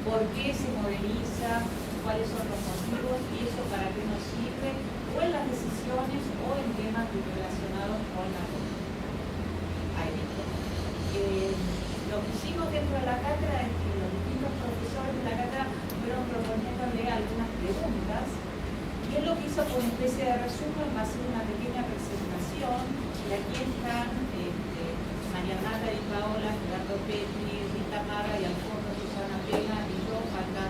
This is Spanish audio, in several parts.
por qué se modeliza, cuáles son los motivos y eso para qué nos sirve, o en las decisiones o en temas relacionados con la política. Lo que hicimos dentro de la cátedra es que los distintos profesores de la cátedra fueron proponiéndole algunas preguntas y él lo que hizo fue una especie de resumen, va a ser una pequeña presentación y aquí están María Nata y Paola, Gerardo Petri, Rita Marra y al fondo Susana Pena y yo, falta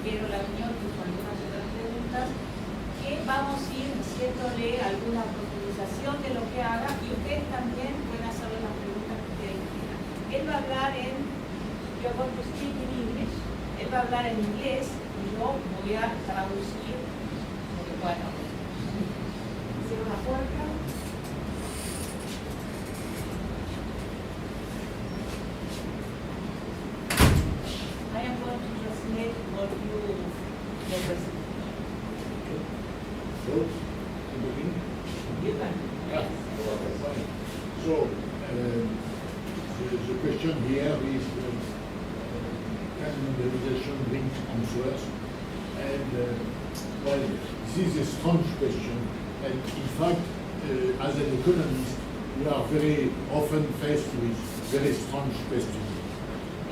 Piero Laviñotti con algunas otras preguntas que vamos a ir haciéndole alguna profundización de lo que haga y ustedes también pueden hacerle las preguntas que ustedes quieran. Él va a hablar you're going to speak in English, él va a hablar en inglés y yo voy a traducir, porque bueno, cierro la puerta. I am going to translate what you represent. So, in the beginning? You can. Yes. So, the question here is, can modelization bring answers? And, well, this is a strange question. And in fact, as an economist, we are very often faced with very strange questions.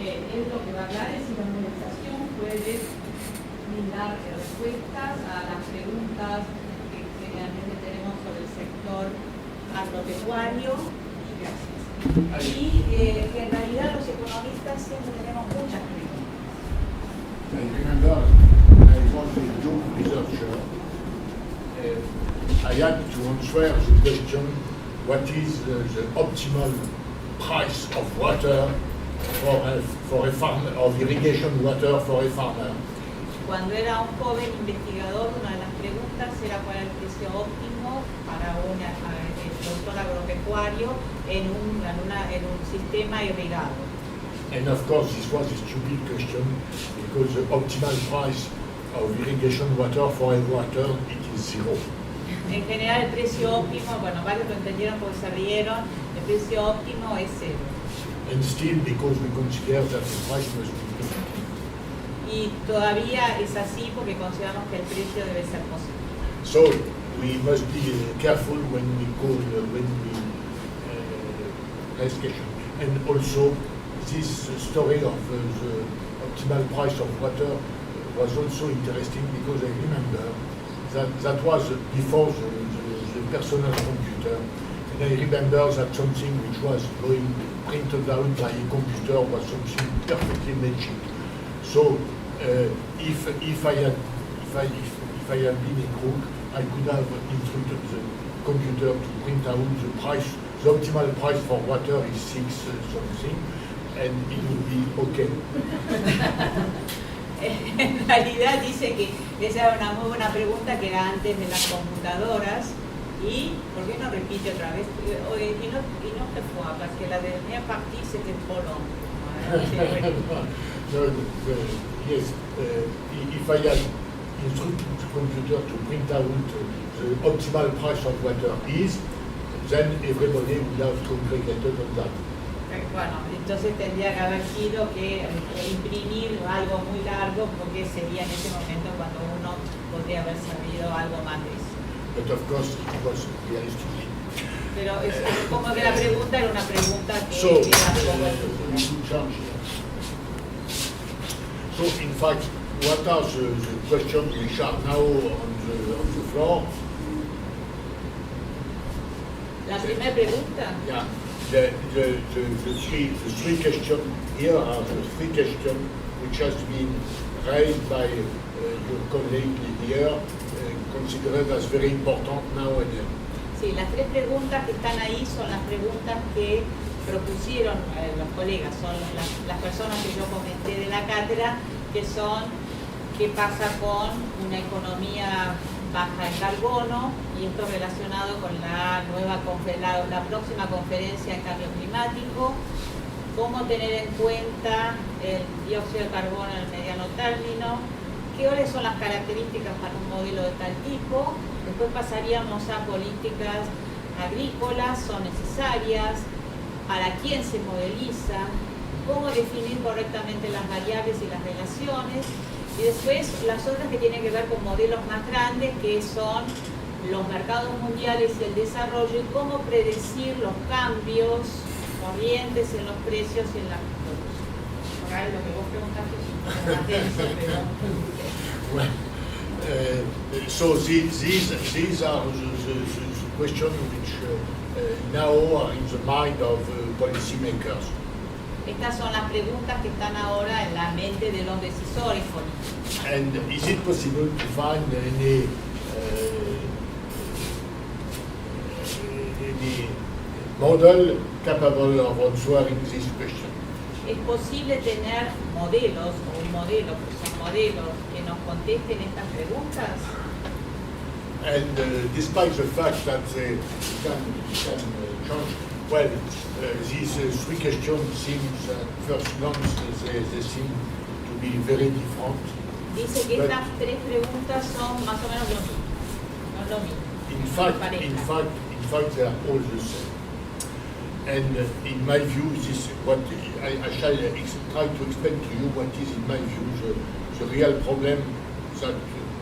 Él lo que va a hablar es si la modelización puede brindar respuestas a las preguntas que generalmente tenemos sobre el sector agropecuario. Y que en realidad los economistas siempre tenemos muchas preguntas. I remember I was a young researcher. I had to answer the question, what is the optimal price of water for a farmer, of irrigation water for a farmer? Cuando era un joven investigador, una de las preguntas era cuál era el precio óptimo para un productor agropecuario en un sistema irrigado. And of course, this was a stupid question because the optimal price of irrigation water for a water, it is zero. En general, el precio óptimo, bueno, varios lo entendieron porque se rieron, el precio óptimo es cero. And still, because we consider that the price must be good. Y todavía es así porque consideramos que el precio debe ser positivo. So we must be careful when we ask question. And also, this story of the optimal price of water was also interesting because I remember that was before the personal computer. And I remember that something which was going printed out by a computer was something perfectly magic. So if I had been a crook, I could have instructed the computer to print out the price. The optimal price for water is 6 something, and it would be okay. En realidad dice que esa era una muy buena pregunta que era antes de las computadoras. Y, ¿por qué no repite otra vez? Y no te fue, porque la dernière partie c'était trop long. Yes, if I had instructed the computer to print out the optimal price of water is, then everybody would have congregated on that. Bueno, entonces tendría que haber sido que imprimir algo muy largo porque sería en ese momento cuando uno podría haber sabido algo más de eso. But of course, it was realistic. Pero es como que la pregunta era una pregunta que So, so in fact, what are the questions which are now on the floor? La primera pregunta. Yeah, the three questions here are the three questions which has been raised by your colleague here, considered as very important now and then. Sí, las tres preguntas que están ahí son las preguntas que propusieron los colegas, son las personas que yo comenté de la cátedra, que son qué pasa con una economía baja en carbono, y esto relacionado con la próxima conferencia en cambio climático, cómo tener en cuenta el dióxido de carbono en el mediano término, cuáles son las características para un modelo de tal tipo. Después pasaríamos a políticas agrícolas, son necesarias, para quién se modeliza, cómo definir correctamente las variables y las relaciones, y después las otras que tienen que ver con modelos más grandes, que son los mercados mundiales y el desarrollo, y cómo predecir los cambios corrientes en los precios y en la producción. Ahora lo que vos preguntaste es un poco más denso, pero... Well, so these are the questions which now are in the mind of policymakers. Estas son las preguntas que están ahora en la mente de los decisores políticos. And is it possible to find any model capable of answering this question? ¿Es posible tener modelos o un modelo, que son modelos, que nos contesten estas preguntas? And despite the fact that they can change, well, these three questions seems at first glance they seem to be very different. Dice que estas tres preguntas son más o menos lo mismo, no es lo mismo. In fact, they are all the same. And in my view, this what I shall try to explain to you what is, in my view, the real problem that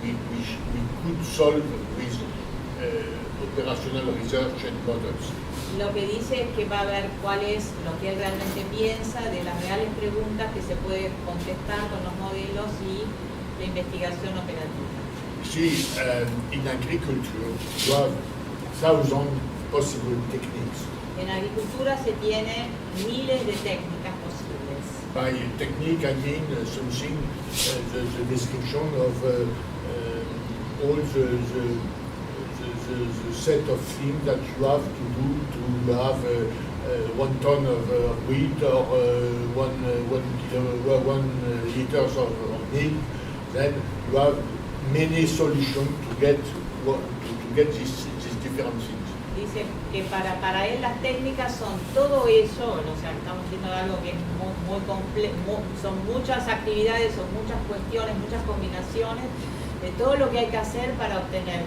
we could solve with operational research and models. Lo que dice es que va a ver cuál es lo que él realmente piensa de las reales preguntas que se puede contestar con los modelos y la investigación operativa. See, in agriculture, you have 1,000 possible techniques. En agricultura se tienen miles de técnicas posibles. By technique, I mean something, the description of all the set of things that you have to do to have 1 ton of wheat or 1 liter of milk. Then you have many solutions to get these different things. Dice que para él las técnicas son todo eso, o sea, estamos viendo algo que es muy complejo, son muchas actividades, son muchas cuestiones, muchas combinaciones de todo lo que hay que hacer para obtener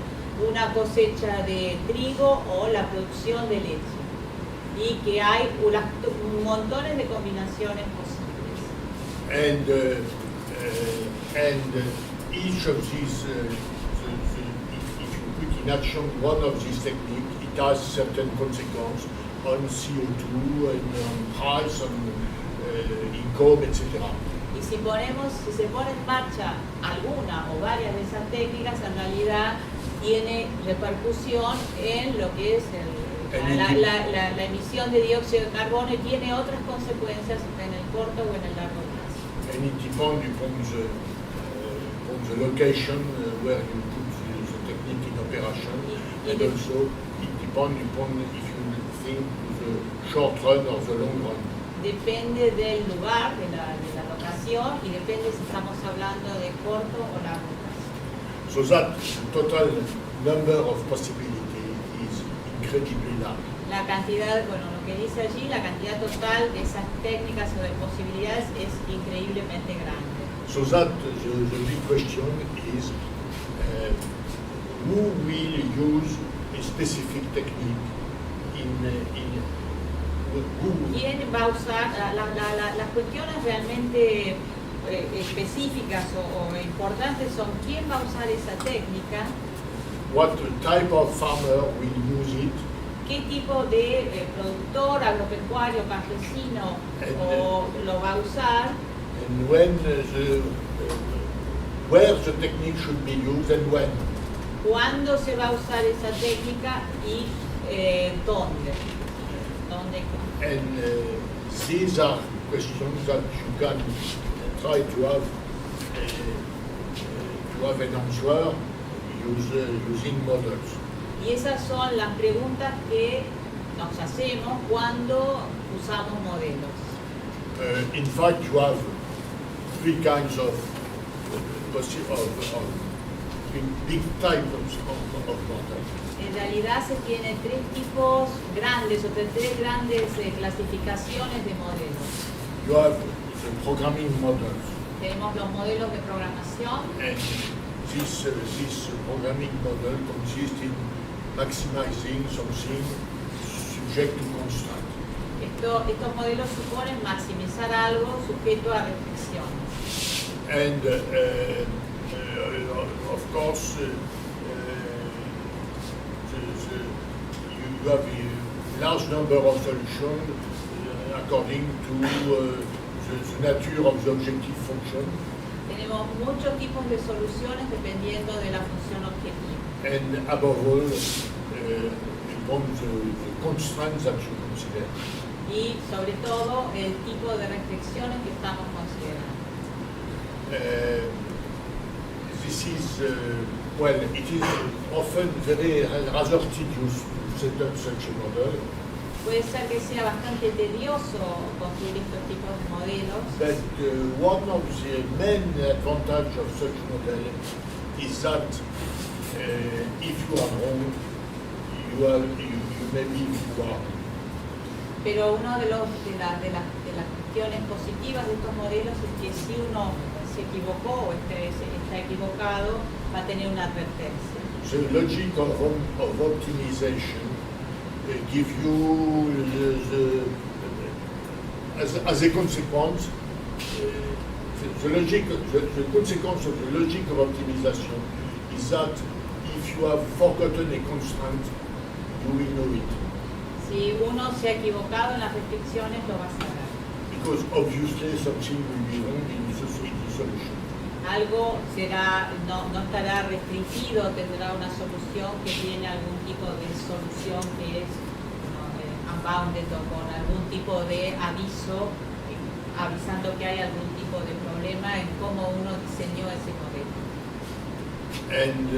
una cosecha de trigo o la producción de leche. Y que hay montones de combinaciones posibles. And each of these, if you put in action one of these techniques, it has certain consequences on CO2 and on price, on income, etc. Y si se pone en marcha alguna o varias de esas técnicas, en realidad tiene repercusión en lo que es la emisión de dióxido de carbono, y tiene otras consecuencias en el corto o en el largo plazo. And it depends upon the location where you put the technique in operation, and also it depends upon if you think the short run or the long run. Depende del lugar, de la locación, y depende si estamos hablando de corto o largo plazo. So that the total number of possibilities is incredibly large. La cantidad, bueno, lo que dice allí, la cantidad total de esas técnicas o de posibilidades es increíblemente grande. So that the big question is who will use a specific technique ¿Quién va a usar las cuestiones realmente específicas o importantes son quién va a usar esa técnica? What type of farmer will use it? ¿Qué tipo de productor, agropecuario, campesino lo va a usar? And when where the technique should be used and when? ¿Cuándo se va a usar esa técnica y dónde? And these are questions that you can try to have an answer using models. Y esas son las preguntas que nos hacemos cuando usamos modelos. In fact, you have three kinds of big types of models. En realidad se tiene tres tipos grandes o tres grandes clasificaciones de modelos. You have the programming models. Tenemos los modelos de programación. And this programming model consists in maximizing something subject to constraint. Estos modelos suponen maximizar algo sujeto a restricciones. And of course, you have a large number of solutions according to the nature of the objective function. Tenemos muchos tipos de soluciones dependiendo de la función objetivo. And above all, upon the constraints that you consider. Y sobre todo el tipo de restricciones que estamos considerando. This is, well, it is often rather tedious to set up such a model. Puede ser que sea bastante tedioso construir estos tipos de modelos, But one of the main advantages of such model is that if you are wrong, you maybe you are. pero una de las cuestiones positivas de estos modelos es que si uno se equivocó o está equivocado, va a tener una advertencia. The logic of optimization give you as a consequence, the consequence of the logic of optimization is that if you have forgotten a constraint, you will know it. Si uno se ha equivocado en las restricciones, lo va a saber. Because obviously something will be wrong in the solution. Algo no estará restringido, tendrá una solución que tiene algún tipo de solución que es unbounded o con algún tipo de aviso, avisando que hay algún tipo de problema en cómo uno diseñó ese modelo. And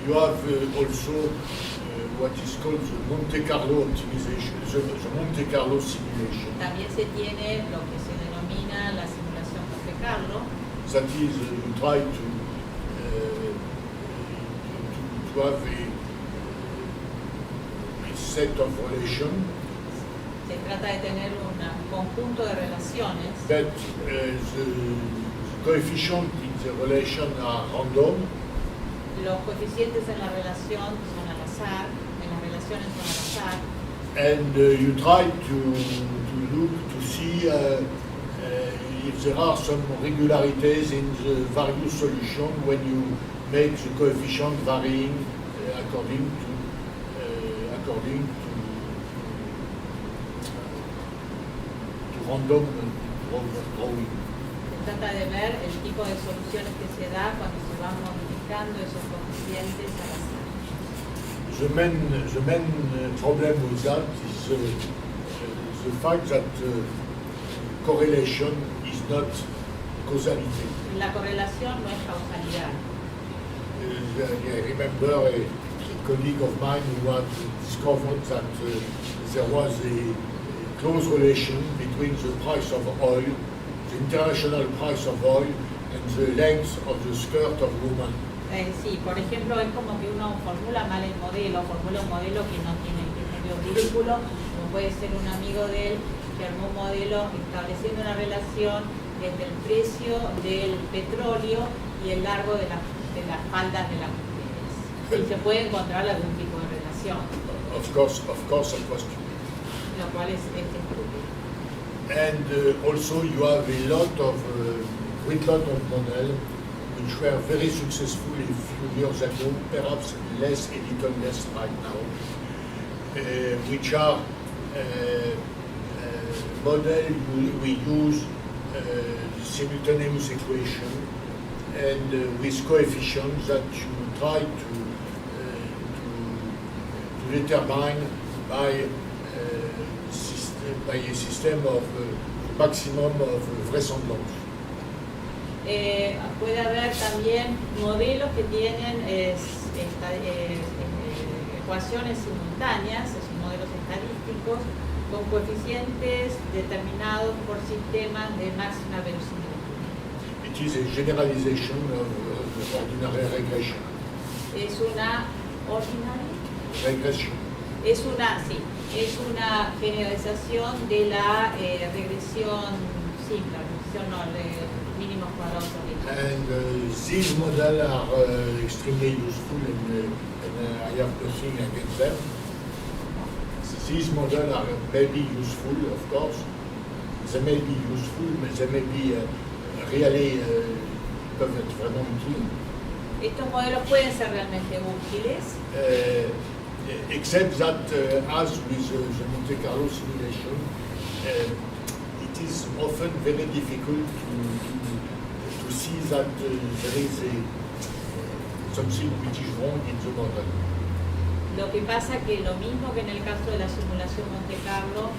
you have also what is called the Monte Carlo optimization, the Monte Carlo simulation. También se tiene lo que se denomina la simulación Monte Carlo. That is, you try to have a set of relations, Se trata de tener un conjunto de relaciones, but the coefficients in the relation are random, los coeficientes en la relación son al azar, en las relaciones son al azar, and you try to look to see if there are some regularities in the various solutions when you make the coefficient varying according to random drawing. se trata de ver el tipo de soluciones que se da cuando se van modificando esos coeficientes al azar. The main problem with that is the fact that correlation is not causality. La correlación no es causalidad. I remember a colleague of mine who had discovered that there was a close relation between the price of oil, the international price of oil, and the length of the skirt of women. Sí, por ejemplo, es como que uno formula mal el modelo, formula un modelo que no tiene que ser ridículo, como puede ser un amigo de él que armó un modelo estableciendo una relación entre el precio del petróleo y el largo de las faldas de las mujeres. Sí, se puede encontrar algún tipo de relación. Of course, that was stupid. Lo cual es estúpido. And also you have a lot of models which were very successful a few years ago, perhaps a little less right now, which are models we use simultaneous equation and with coefficients that you try to determine by a system of maximum of vraisemblance. Puede haber también modelos que tienen ecuaciones simultáneas, esos modelos estadísticos, con coeficientes determinados por sistemas de máxima verosimilitud. It is a generalization of ordinary regression. Es una ordinary Regression. es una generalización de la regresión simple, regresión no, de mínimos cuadrados originales. And these models are extremely useful and I have nothing against them. these models are maybe useful, of course. They may be useful, but they may be really peuvent être vraiment utiles. Estos modelos pueden ser realmente útiles, Except that, as with the Monte Carlo simulation, it is often very difficult to see that there is something which is wrong in the model. lo que pasa que lo mismo que en el caso de la simulación Monte Carlo,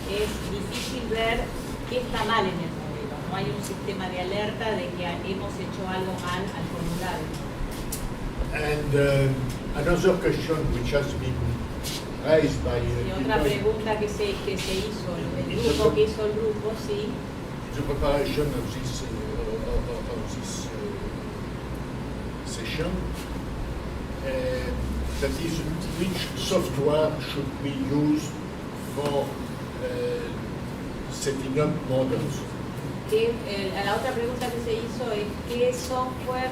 es difícil ver qué está mal en el modelo. No hay un sistema de alerta de que hemos hecho algo mal al formular. And another question which has been raised by Y otra pregunta que se hizo, el grupo que hizo el grupo, sí, the preparation of this session, that is, which software should we use for setting up models? que la otra pregunta que se hizo es qué software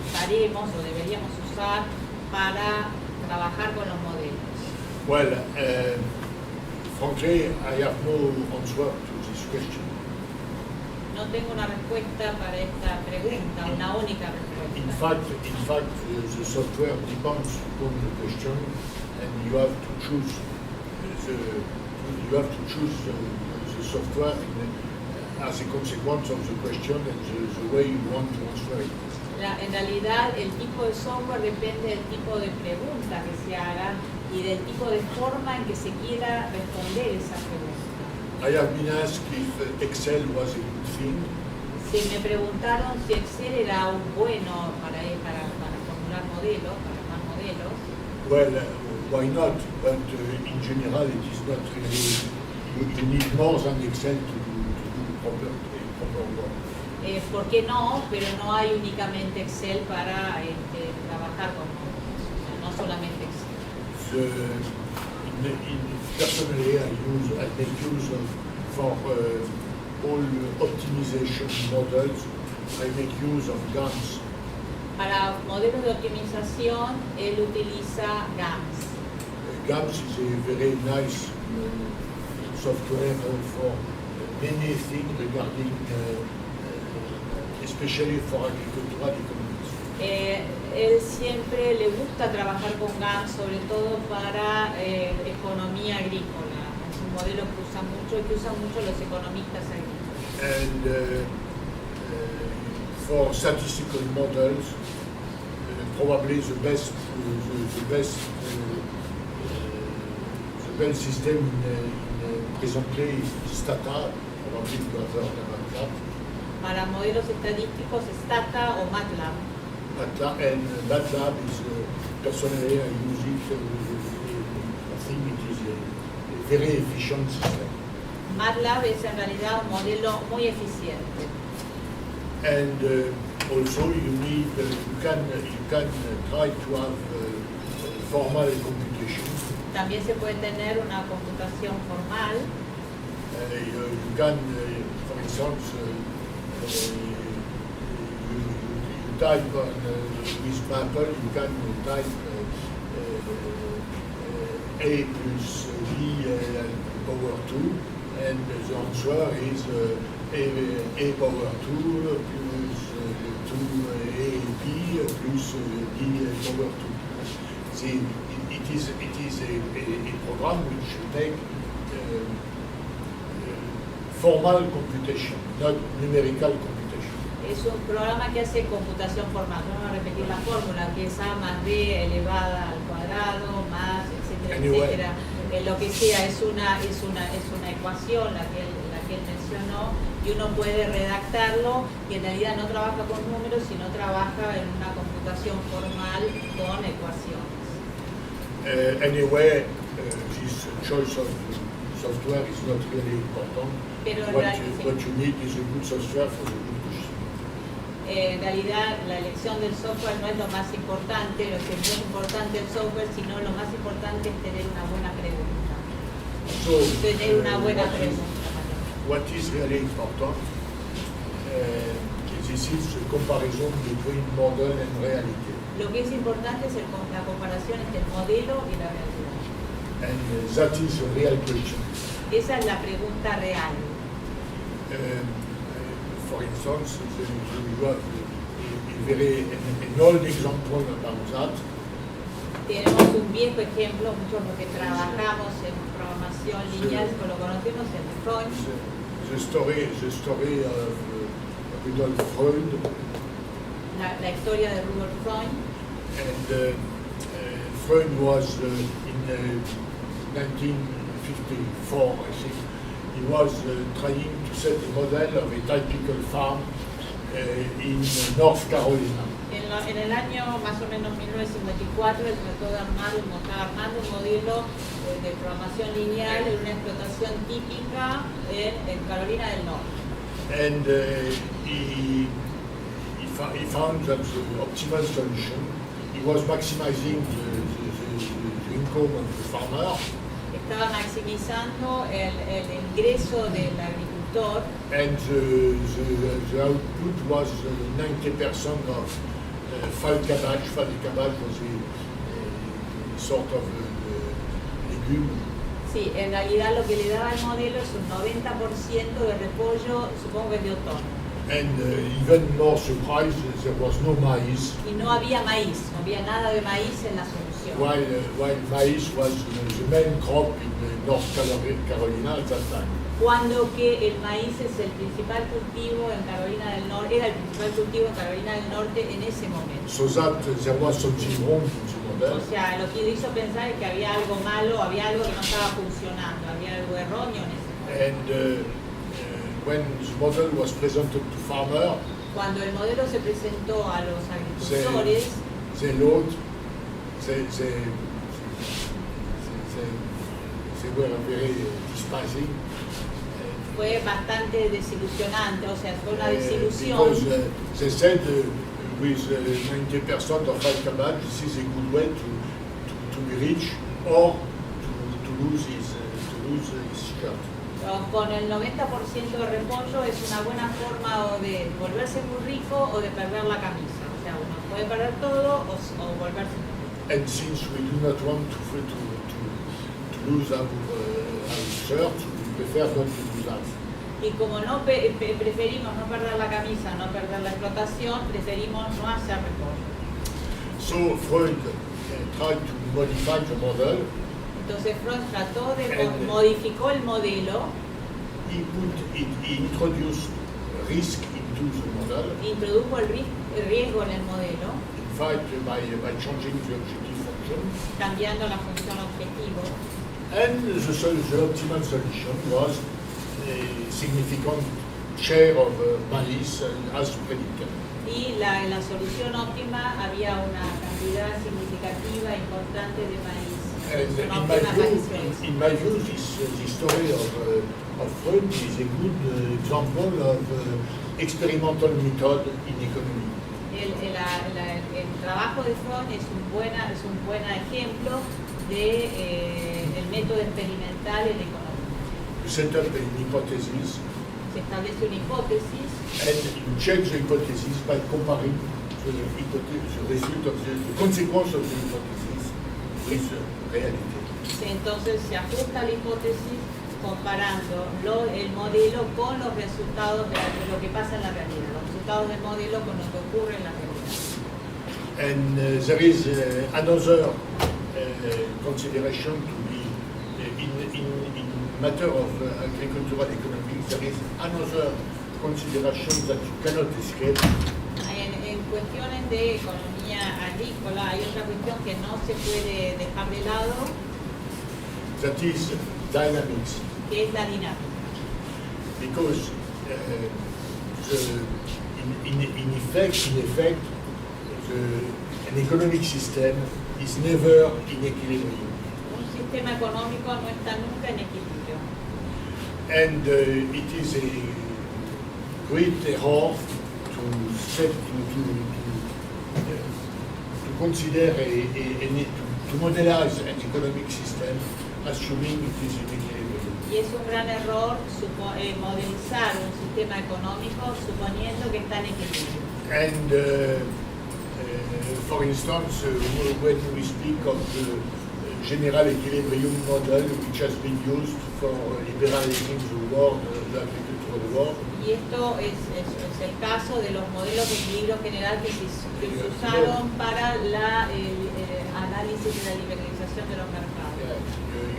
usaremos o deberíamos usar para trabajar con los modelos. Well, frankly, I have no answer to this question. No tengo una respuesta para esta pregunta, una única respuesta. In fact, the software depends on the question, and you have to choose the software as a consequence of the question and the way you want to answer it. En realidad, el tipo de software depende del tipo de pregunta que se haga y del tipo de forma en que se quiera responder esa pregunta. I have been asked if Excel was a good thing. Si me preguntaron si Excel era un bueno para formular modelos, para armar modelos, Well, why not? But in general, it is not really. You need more than Excel to do proper work. ¿por qué no? Pero no hay únicamente Excel para trabajar con modelos, no solamente Excel. Personally, I make use of, for all optimization models, I make use of GAMS. Para modelos de optimización, él utiliza GAMS. GAMS is a very nice software for many things regarding, especially for agricultural economics. Él siempre le gusta trabajar con GAMS, sobre todo para economía agrícola. Es un modelo que usan mucho los economistas agrícolas. And for statistical models, probably the best system presently is Stata, probably you have heard about that. Para modelos estadísticos, Stata o MATLAB. And MATLAB is personally I use it. I think it is a very efficient system. MATLAB es en realidad un modelo muy eficiente. And also you can try to have formal computation. También se puede tener una computación formal. You can, for instance, you type on with Maple, you can type A plus B power 2, and the answer is A power 2 plus 2AB plus B power 2. See, it is a program which make formal computation, not numerical computation. Es un programa que hace computación formal. Vamos a repetir la fórmula, que es A más B elevada al cuadrado, más, etcétera, etcétera. Lo que sea, es una ecuación la que él mencionó, y uno puede redactarlo, y en realidad no trabaja con números, sino trabaja en una computación formal con ecuaciones. Anyway, this choice of software is not really important. Pero what you need is a good software for the good question. En realidad, la elección del software no es lo más importante, lo que es importante el software, sino lo más importante es tener una buena pregunta. Tener una buena pregunta. What is really important, this is the comparison between model and reality. Lo que es importante es la comparación entre el modelo y la realidad. And that is a real question. Esa es la pregunta real. For instance, you have an old example about that. Tenemos un viejo ejemplo, muchos los que trabajamos en programación lineal, lo conocemos en Freud. The story of Rudolf Freud. La historia de Rudolf Freud. And Freud was in 1954, I think. He was trying to set a model of a typical farm in North Carolina. En el año más o menos 1954, él estaba armando un modelo de programación lineal en una explotación típica en Carolina del Norte. And he found that the optimal solution, he was maximizing the income of the farmer. Estaba maximizando el ingreso del agricultor. And the output was 90% of fall cabbage. Fall cabbage was a sort of legume. Sí, en realidad lo que le daba el modelo es un 90% de repollo, supongo que de otoño. And even more surprised, there was no maize. Y no había maíz, no había nada de maíz en la solución. While maize was the main crop in North Carolina at that time. Cuando que el maíz es el principal cultivo en Carolina del Norte, era el principal cultivo en Carolina del Norte en ese momento. So that there was something wrong in the model. O sea, lo que hizo pensar es que había algo malo, había algo que no estaba funcionando, había algo erróneo en ese modelo. And when the model was presented to farmer, cuando el modelo se presentó a los agricultores, they were very despising. Fue bastante desilusionante, o sea, fue una desilusión. Because they said with 90% of fall cabbage, this is a good way to be rich or to lose his shirt. Con el 90% de repollo es una buena forma o de volverse muy rico o de perder la camisa. O sea, uno puede perder todo o volverse muy rico. And since we do not want to lose our shirt, we prefer not to do that. Y como no preferimos no perder la camisa, no perder la explotación, preferimos no hacer repollo. So Freud tried to modify the model. Entonces Freud trató de modificó el modelo. He introduced risk into the model. Introdujo el riesgo en el modelo. In fact, by changing the objective function. Cambiando la función objetivo. And the optimal solution was a significant share of maize as predicted. Y la solución óptima había una cantidad significativa importante de maíz. In my view, this story of Freud is a good example of experimental method in economy. El trabajo de Freud es un buen ejemplo del método experimental en economía. You set up an hypothesis. Se establece una hipótesis. And you check the hypothesis by comparing the result of the consequence of the hypothesis with reality. Entonces se ajusta la hipótesis comparando el modelo con los resultados de lo que pasa en la realidad, los resultados del modelo con lo que ocurre en la realidad. And there is another consideration to be in matter of agricultural economics. There is another consideration that you cannot escape. En cuestiones de economía agrícola hay otra cuestión que no se puede dejar de lado. That is dynamics. Que es la dinámica. Because in effect, an economic system is never in equilibrium. Un sistema económico no está nunca en equilibrio. And it is a great error to consider to modelize an economic system assuming it is in equilibrium. Y es un gran error modelizar un sistema económico suponiendo que está en equilibrio. And for instance, when we speak of the general equilibrium model which has been used for liberalizing the world, the agricultural world. Y esto es el caso de los modelos de equilibrio general que se usaron para el análisis de la liberalización de los mercados. Yeah,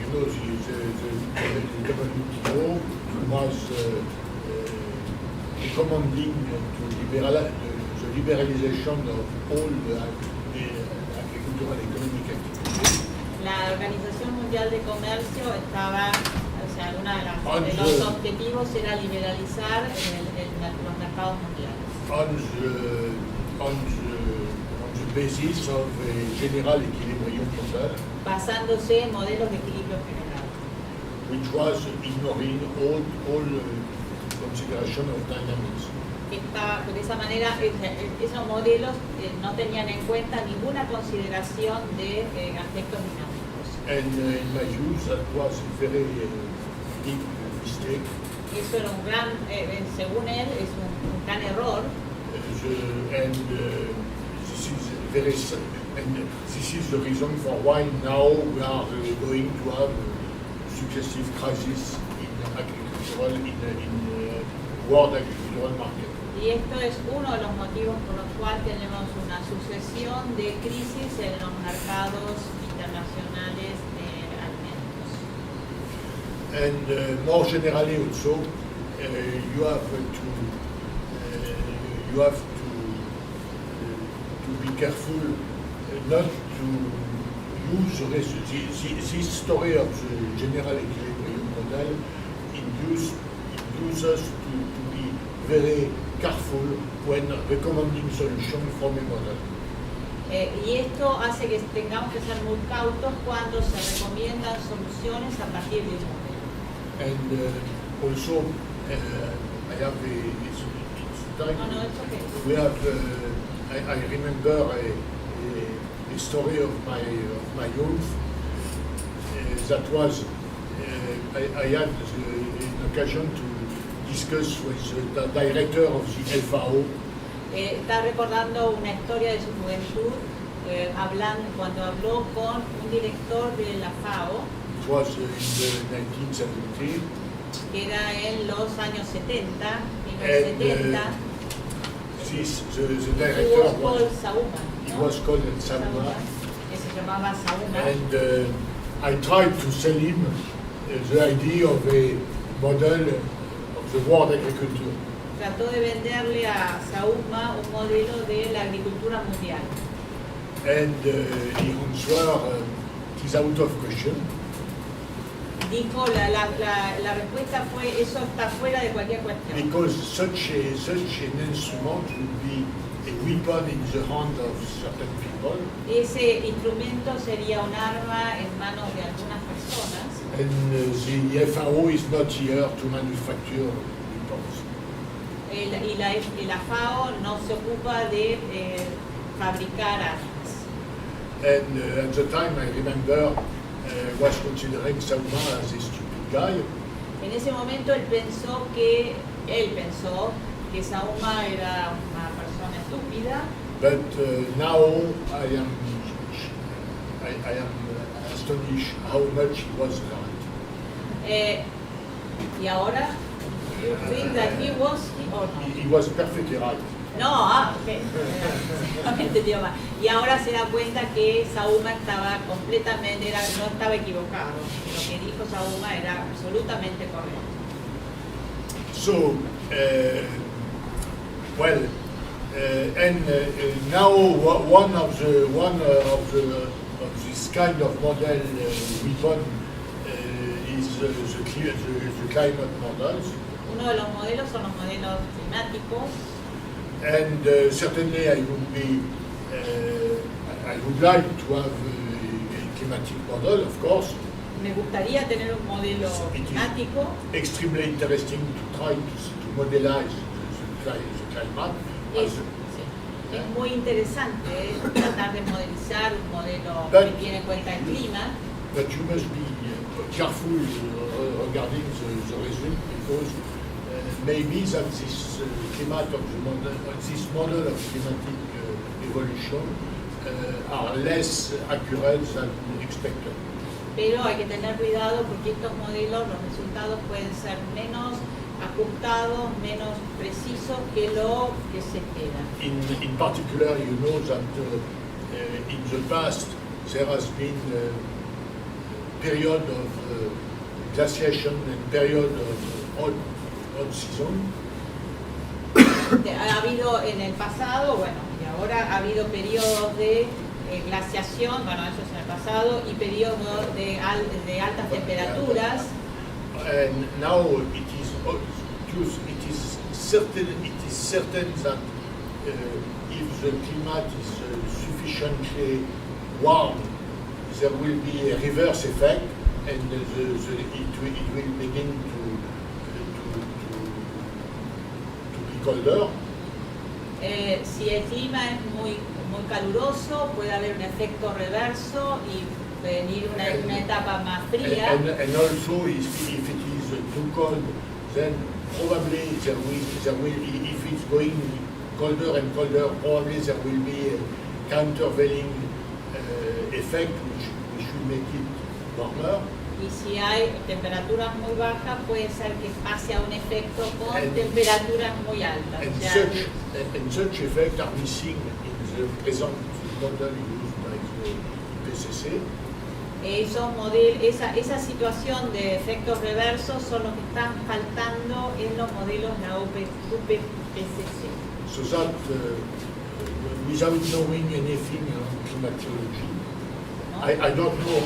you know, the WTO was recommending to the liberalization of all the agricultural economic activities. La Organización Mundial de Comercio estaba, o sea, uno de los objetivos era liberalizar los mercados mundiales. On the basis of a general equilibrium model, basándose en modelos de equilibrio general, which was ignoring all consideration of dynamics. De esa manera, esos modelos no tenían en cuenta ninguna consideración de aspectos dinámicos. And in my view, that was a very big mistake. Eso era un gran, según él, es un gran error. This is the reason for why now we are going to have successive crises in agricultural, in world agricultural market. Y esto es uno de los motivos por los cuales tenemos una sucesión de crisis en los mercados internacionales de alimentos. And more generally also, you have to be careful not to use this story of the general equilibrium model induce us to be very careful when recommending solutions from a model. Y esto hace que tengamos que ser muy cautos cuando se recomiendan soluciones a partir de un modelo. And also, I have it's time. No, it's okay. We have. I remember a story of my youth. That was I had an occasion to discuss with the director of the FAO. Está recordando una historia de su juventud cuando habló con un director de la FAO. It was in the 1970. Que era en los años 70, 1970. The director was Sauma. He was called Sauma. Que se llamaba Sauma. And I tried to sell him the idea of a model of the world agriculture. Trató de venderle a Sauma un modelo de la agricultura mundial. And he answered, it is out of question. Dijo, la respuesta fue, eso está fuera de cualquier cuestión. Because such an instrument would be a weapon in the hand of certain people. Ese instrumento sería un arma en manos de algunas personas. And the FAO is not here to manufacture weapons. Y la FAO no se ocupa de fabricar armas. And at the time, I remember, was considering Sauma as a stupid guy. En ese momento él pensó que Sauma era una persona estúpida. But now I am astonished how much he was right. Y ahora, you think that he was or no? He was perfectly right. No, okay. No entendió mal. Y ahora se da cuenta que Sauma estaba completamente, no estaba equivocado. Lo que dijo Sauma era absolutamente correcto. So, now one of this kind of model weapon is the climate models. Uno de los modelos son los modelos climáticos. And certainly I would like to have a climatic model, of course. Me gustaría tener un modelo climático. Extremely interesting to try to modelize the climate. Es muy interesante tratar de modelizar un modelo que tiene en cuenta el clima. But you must be careful regarding the result, because maybe that this this model of climatic evolution are less accurate than expected. Pero hay que tener cuidado porque estos modelos, los resultados pueden ser menos ajustados, menos precisos que lo que se espera. In particular, you know that in the past there has been a period of glaciation and period of odd season. Ha habido en el pasado, bueno, y ahora ha habido periodos de glaciación, bueno, eso es en el pasado, y periodos de altas temperaturas. And now it is certain that if the climate is sufficiently warm, there will be a reverse effect, and it will begin to be colder. Si el clima es muy caluroso, puede haber un efecto reverso y venir una etapa más fría. And also, if it is too cold, then probably there will if it's going colder and colder, probably there will be a countervailing effect which should make it warmer. Y si hay temperaturas muy bajas, puede ser que pase a un efecto con temperaturas muy altas. And such effects are missing in the present model used by the IPCC. Esa situación de efectos reversos son los que están faltando en los modelos de la IPCC. So that without knowing anything on climatology, I don't know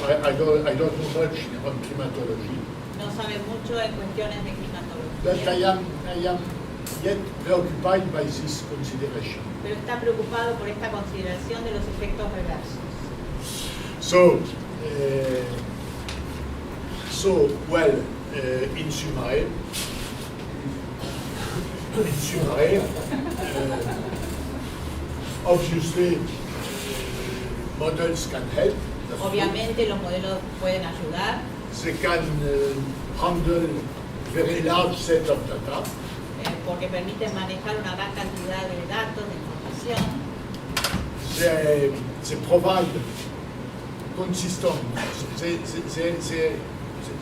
much on climatology. No sabe mucho en cuestiones de But climatología. I am yet preoccupied by this consideration. Pero está preocupado por esta consideración de los efectos reversos. In summary, obviously, models can help. Obviamente los modelos pueden ayudar. They can handle very large set of data. Porque permiten manejar una gran cantidad de datos, de información. They provide consistent.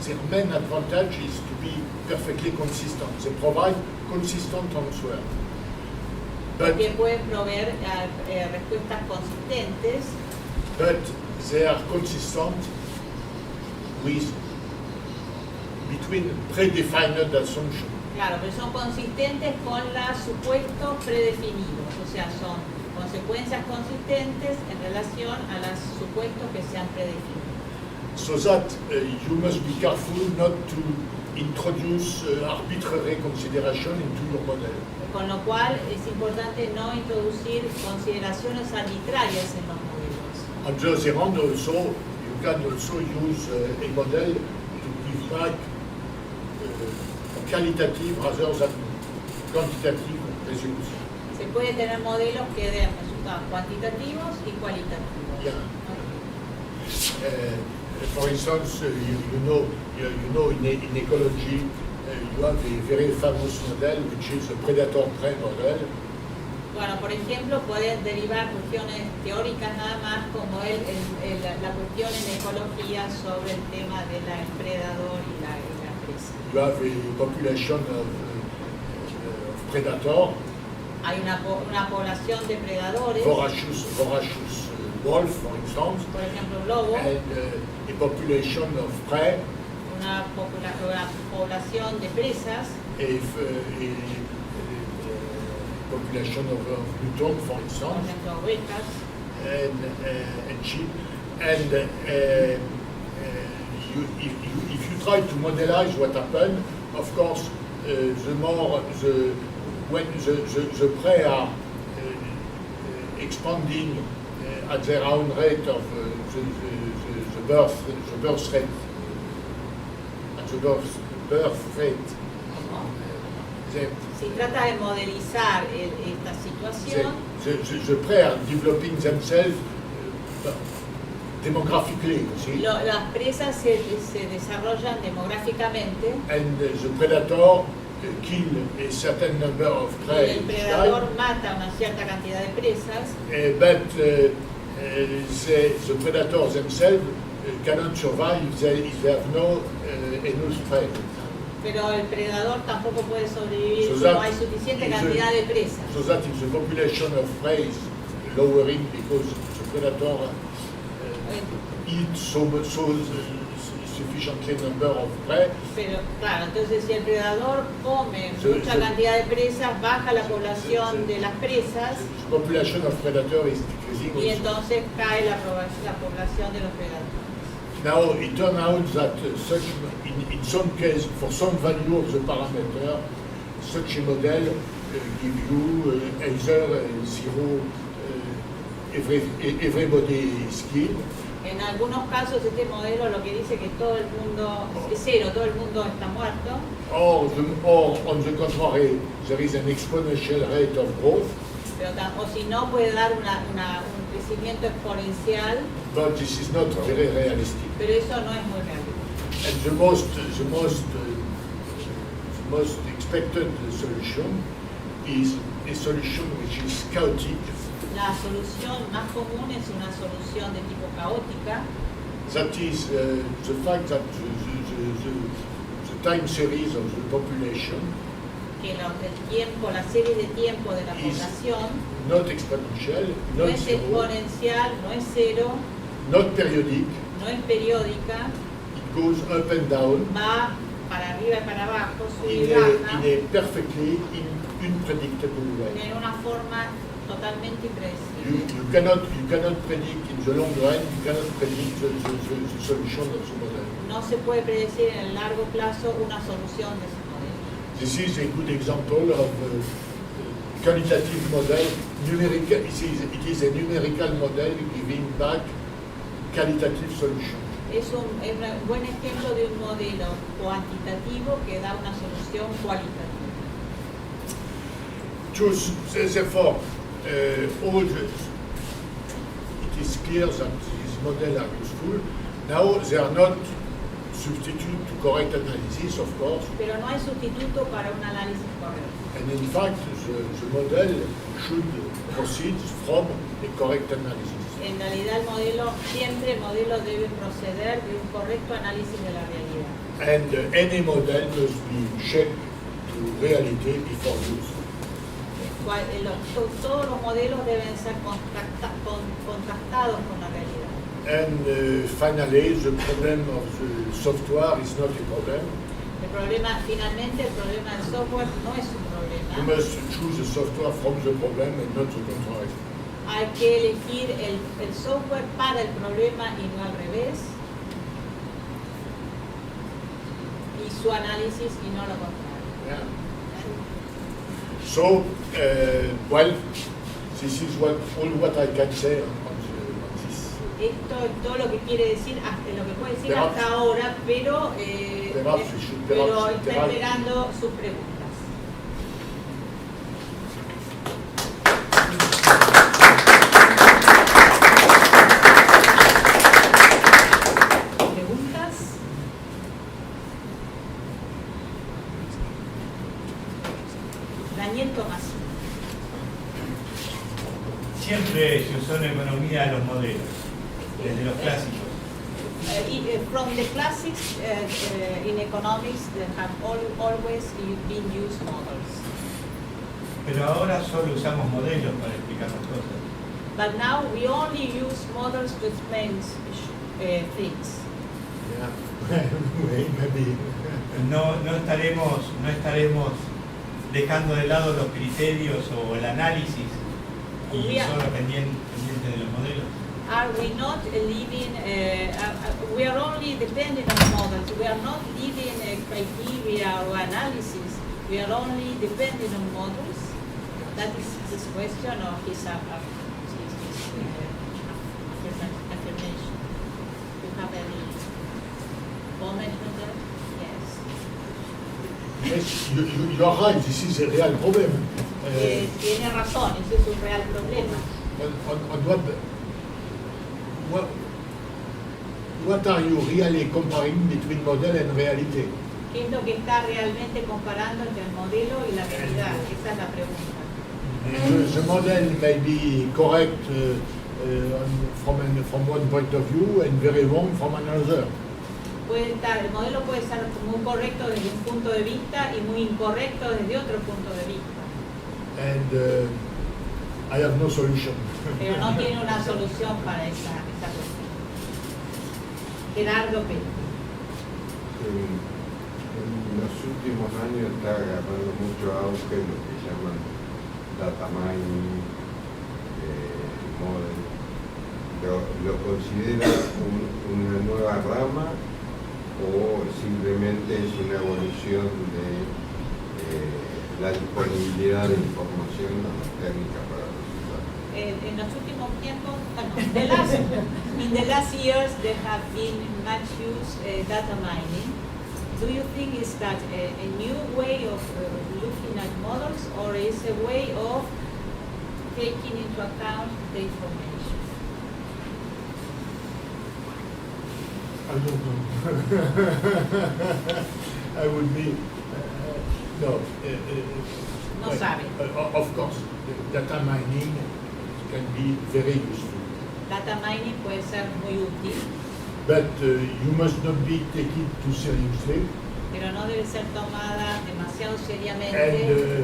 Their main advantage is to be perfectly consistent. They provide consistent answer. Porque pueden proveer respuestas consistentes. But they are consistent between predefined assumptions. Claro, pero son consistentes con los supuestos predefinidos, o sea, son consecuencias consistentes en relación a los supuestos que se han predefinido. So that you must be careful not to introduce arbitrary consideration into your model. Con lo cual es importante no introducir consideraciones arbitrarias en los modelos. On the other hand, also, you can also use a model to give back qualitative rather than quantitative results. Se puede tener modelos que den resultados cuantitativos y cualitativos. Yeah. For instance, you know in ecology, you have a very famous model which is a predator-prey model. Bueno, por ejemplo, pueden derivar cuestiones teóricas nada más como la cuestión en ecología sobre el tema del predador y la presa. You have a population of predator. Hay una población de predadores, Voracious wolf, for instance. por ejemplo, lobo, And a population of prey. una población de presas, Population of mutton, for por instance, ejemplo, ovejas. and sheep. And if you try to modelize what happened, of course, when the prey are expanding at their own rate of the birth rate, at the birth rate. Si trata de modelizar esta situación, The prey are developing themselves demographically, you see? las presas se desarrollan demográficamente And the predator kill a certain number of y prey el each predador time, mata una cierta cantidad de presas, but the predators themselves cannot survive if they have no enough prey. Pero el predador tampoco puede sobrevivir So si that no hay suficiente is a- cantidad de presas. So that if the population of prey is lowering because the predator eats so sufficiently number of prey, Pero claro, entonces si el predador come Sí, mucha sí. cantidad de presas, baja la población de las presas the population of predator is decreasing y also. entonces cae la población de los predadores. Now it turns out that such, in some case, for some value of the parameter, such a model give you either zero, everybody is killed, En algunos casos este modelo lo que dice que todo el mundo es cero, todo el mundo está muerto, or on the contrary, there is an exponential rate of growth, pero o si no puede dar un crecimiento exponencial, but this is not very realistic. pero eso no es muy real. And the most expected solution is a solution which is chaotic. La solución más común es una solución de tipo caótica, That is the fact that the time series of the population que el tiempo, la serie de tiempo de la Is- población not exponential, no not es zero, exponencial, no es cero, not periodic. no es periódica, It goes up and down va para arriba y para abajo, sube y in baja, a perfectly unpredictable way. en una forma totalmente impredecible. You cannot predict in the long run. You cannot predict the solution of the model. No se puede predecir en el largo plazo una solución de ese modelo. This is a good example of qualitative model. Numerical. It is a numerical model giving back qualitative solution. Es un buen ejemplo de un modelo cuantitativo que da una solución cualitativa. Therefore, it is clear that these models are useful. Now they are not substitute to correct analysis, of course, Pero no hay sustituto para un análisis correcto. and in fact the model should proceed from a correct analysis. En realidad siempre el modelo debe proceder de un correcto análisis de la realidad. And any model must be checked to reality before use. Todos los modelos deben ser contrastados con la realidad. And finally, the problem of the software is not a problem. Finalmente, el problema del software no es un You problema. must choose the software from the problem and not the contrary. Hay que elegir el software para el problema y no al revés. Y su análisis y no lo contrario. Yeah. So, well, this is all what I can say on this. Esto es todo lo que quiere decir, lo que puede decir Perhaps- hasta ahora, pero perhaps- está esperando sus preguntas. ¿Preguntas? Daniel Tomás. Siempre se usó en economía los modelos, desde los clásicos. From the classics in economics, they have always been used models. Pero ahora solo usamos modelos para explicar las cosas. But now we only use models to explain things. Yeah. Maybe. No estaremos dejando de lado los criterios o el análisis y We are- solo pendiente de los modelos. Are we not living? We are only dependent on models. We are not living criteria or analysis. We are only dependent on models. That is his question or his affirmation. You have any comment on that? Yes. Yes, you are right. This is a real problem. Tiene razón. Ese es un real problema. On what are you really comparing between model and reality? ¿Qué es lo que está realmente comparando entre el modelo y la realidad? Esa es la pregunta. The model may be correct from one point of view and very wrong from another. El modelo puede ser muy correcto desde un punto de vista y muy incorrecto desde otro punto de vista. And I have no solution. Pero no tiene una solución para esa cuestión. Gerardo Pérez. En los últimos años está agarrando mucho auge lo que llaman data mining, model. ¿Lo considera una nueva rama o simplemente es una evolución de la disponibilidad de información técnica para los usuarios? En los últimos tiempos, in the last years, there have been much use data mining. Do you think is that a new way of looking at models, or is a way of taking into account the information? I don't know. I would be no. No sabe. Of course, data mining can be very useful. Data mining puede ser muy útil, But you must not be taken too seriously, pero no debe ser tomada demasiado and seriamente.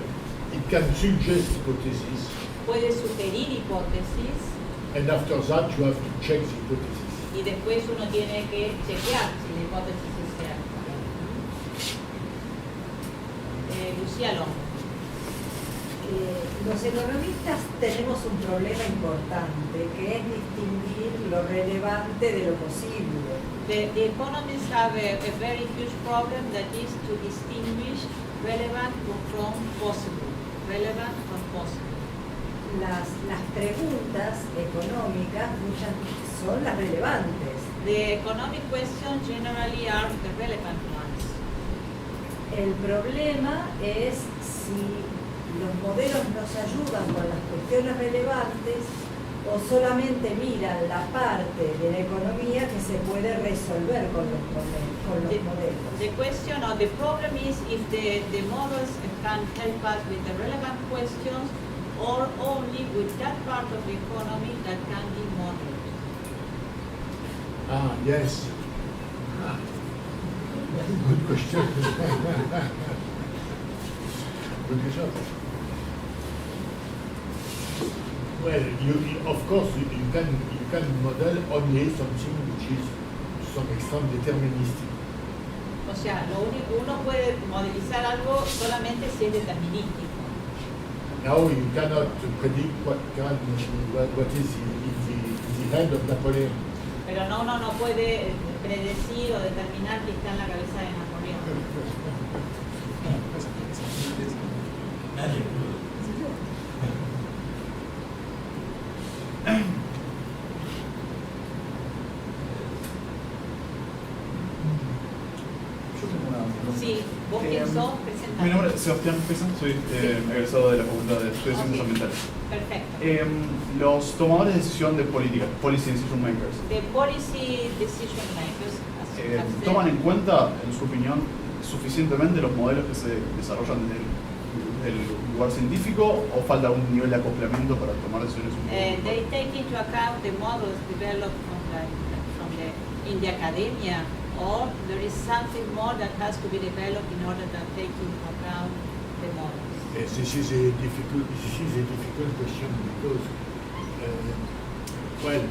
it can suggest hypotheses, Puede sugerir hipótesis and after that you have to check the hypothesis. y después uno tiene que chequear si la hipótesis es cierta. Lucía Longo. Los economistas tenemos un problema importante, que es distinguir lo relevante de lo posible. The economists have a very huge problem, that is to distinguish relevant from possible. Relevant from possible. Las preguntas económicas muchas son las relevantes. The economic questions generally are the relevant ones. El problema es si los modelos nos ayudan con las cuestiones relevantes o solamente miran la parte de la economía que se puede resolver con los modelos. The question or the problem is if the models can help us with the relevant questions or only with that part of the economy that can be modeled. Ah, yes. Good question. Good question. Well, of course you can model only something which is to some extent deterministic. O sea, uno puede modelizar algo solamente si es determinístico. Now you cannot predict what is in the head of Napoleon. Pero uno no puede predecir o determinar qué está en la cabeza de Napoleón. Nadie pudo. Yo tengo una pregunta. Sí, vos quién sos, presentá. Mi nombre es Sebastián Pesa, soy egresado de la Facultad de Estudios Ok. Ambientales. Perfecto. Los tomadores de decisión de política, policy decision makers, The policy decision makers ¿toman en cuenta, en su opinión, suficientemente los modelos que se desarrollan desde el lugar científico o falta un nivel de acoplamiento para tomar decisiones un poco más? they take into account the models developed in the academia, or there is something more that has to be developed in order to take into account the models? This is a difficult question because well,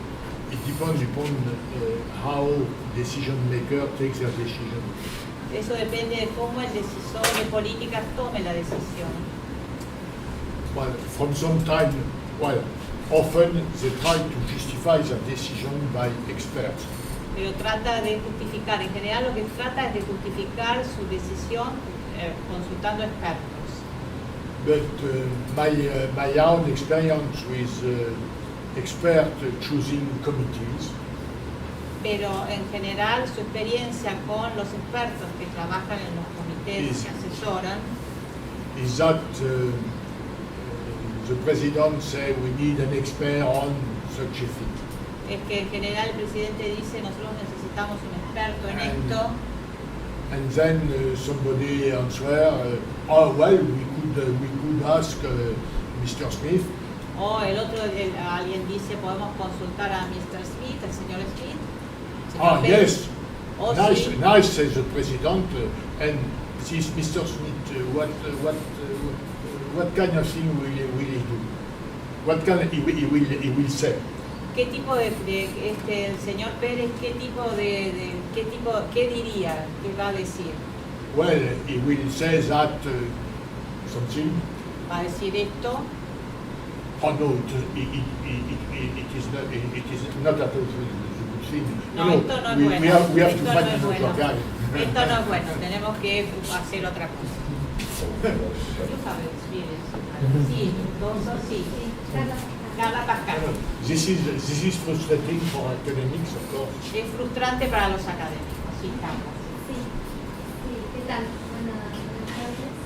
it depends upon how decision maker takes their decision. Eso depende de cómo el decisor de políticas tome la decisión. Well, from some time, well, often they try to justify their decision by experts. Pero trata de justificar, en general lo que trata es de justificar su decisión consultando expertos. But my own experience with expert choosing committees Pero en general su experiencia con los expertos que trabajan en los comités que asesoran is that the president say we need an expert on such a thing. es que en general el presidente dice nosotros necesitamos un experto en esto And then somebody answer, oh well, we could ask Mr. Smith, O alguien dice, podemos consultar a Mr. Smith, el señor Smith. Ah, Pérez. yes. O Nice, sí, nice, says the president. And this Mr. Smith, what kind of thing will he do? What can he will say? ¿qué tipo el señor Pérez, qué diría, qué va a decir? Well, he will say that something. Va a decir esto. Oh no, it is not at all the good thing. No, esto no es bueno. We have to Esto no find es another bueno. guy. Esto no es bueno, tenemos que hacer otra cosa. You have experience. Sí, entonces sí. Carla Pascal. This is frustrating for academics, of course. Es frustrante para los académicos, sí, Carla. Sí, ¿qué tal? Buenas tardes.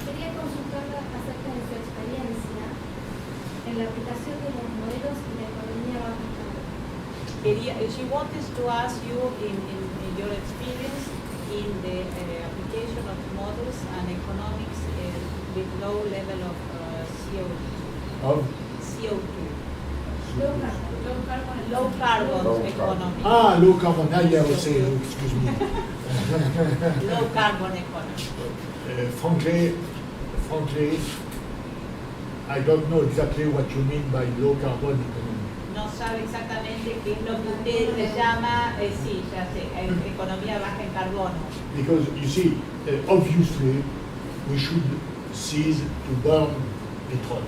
Quería consultarla acerca de su experiencia en la aplicación de los modelos y la economía baja carbono. She wanted to ask you in your experience in the application of models and economics with low level of Of CO2. Low carbon Low economy. low carbon. Yeah, excuse me. Low carbon economy. Frankly, I don't know exactly what you mean by low carbon economy. No sabe exactamente qué es lo que usted le llama, sí, ya sé, economía baja en carbono. Because you see, obviously, we should cease to burn petrol.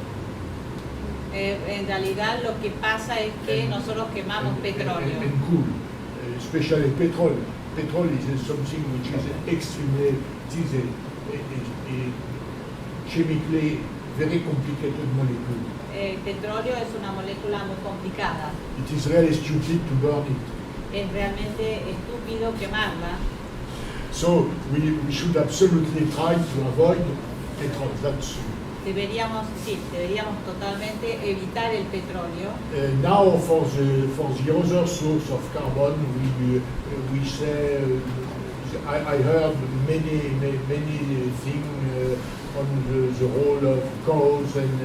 En realidad lo que pasa es que nosotros quemamos petróleo. And cool, especially petrol. Petrol is something which is extremely, it is a chemically very complicated molecule. El petróleo es una molécula muy complicada. It is really stupid to burn it. Es realmente estúpido quemarla. So we should absolutely try to avoid petrol. That's Deberíamos totalmente evitar el petróleo. now for the other source of carbon, we say I heard many things on the role of cows and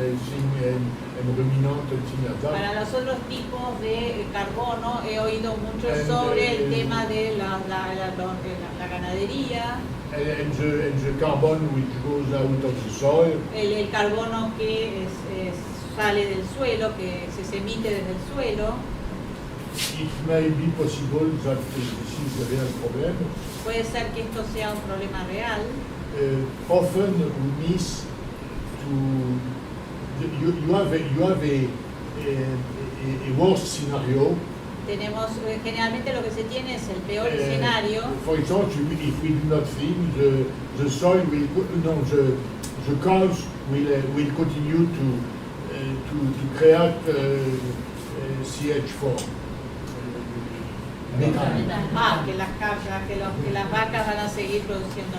ruminants and things like that. Para los otros tipos de carbono he oído mucho And, sobre el tema de la ganadería, And the carbon which goes out of the soil. el carbono que sale del suelo, que se emite desde el suelo. It may be possible that this is a real problem. Puede ser que esto sea un problema real. Often we miss to you have a worst scenario. Tenemos generalmente lo que se tiene es el peor escenario. For example, if we do not think the soil will the cows will continue to create CH4. Methane. Que las vacas van a seguir produciendo.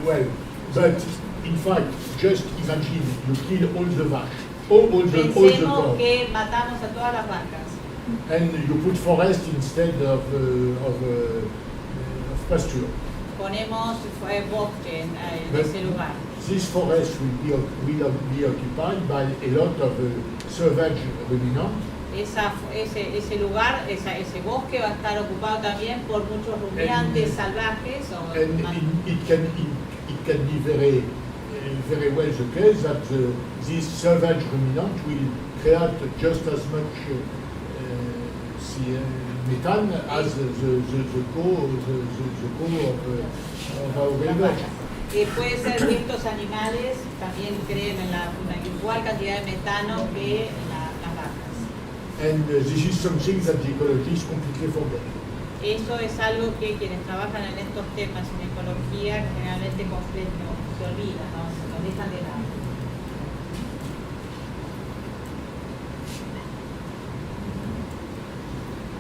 Well, but in fact, just imagine you kill all the vacas, all the Pensemos cows, que matamos a todas las vacas and you put forest instead of pasture. ponemos bosque en ese lugar. This forest will be occupied by a lot of savage ruminants. Ese lugar, ese bosque va a estar ocupado también por muchos rumiantes salvajes. And it can be very well the case that this savage ruminant will create just as much methane as the cow of our river. Puede ser que estos animales también creen en la igual cantidad de metano que las vacas. And this is something that the ecologists completely forget. Eso es algo que quienes trabajan en estos temas en ecología generalmente se olvidan, ¿no? Se lo dejan de lado.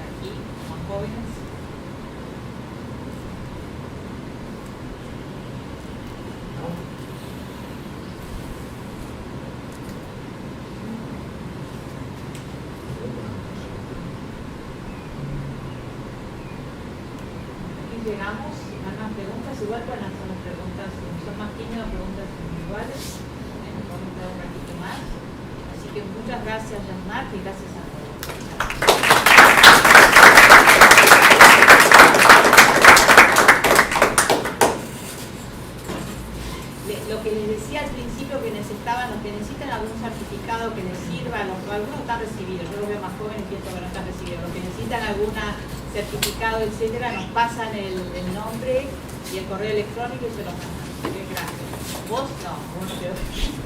Aquí, más jóvenes. Llegamos, si hay más preguntas, igual pueden hacer las preguntas, si son más tímidos, preguntas individuales, podemos dar un ratito más. que muchas gracias, Jean-Marc, y gracias a todos. Lo que les decía al principio, que necesitaban, los que necesitan algún certificado que les sirva, algunos están recibidos, yo los veo más jóvenes y pienso que no están recibidos, los que necesitan algún certificado, etcétera, nos pasan el nombre y el correo electrónico y se los mandan. Gracias. Vos no, vos no. Sí.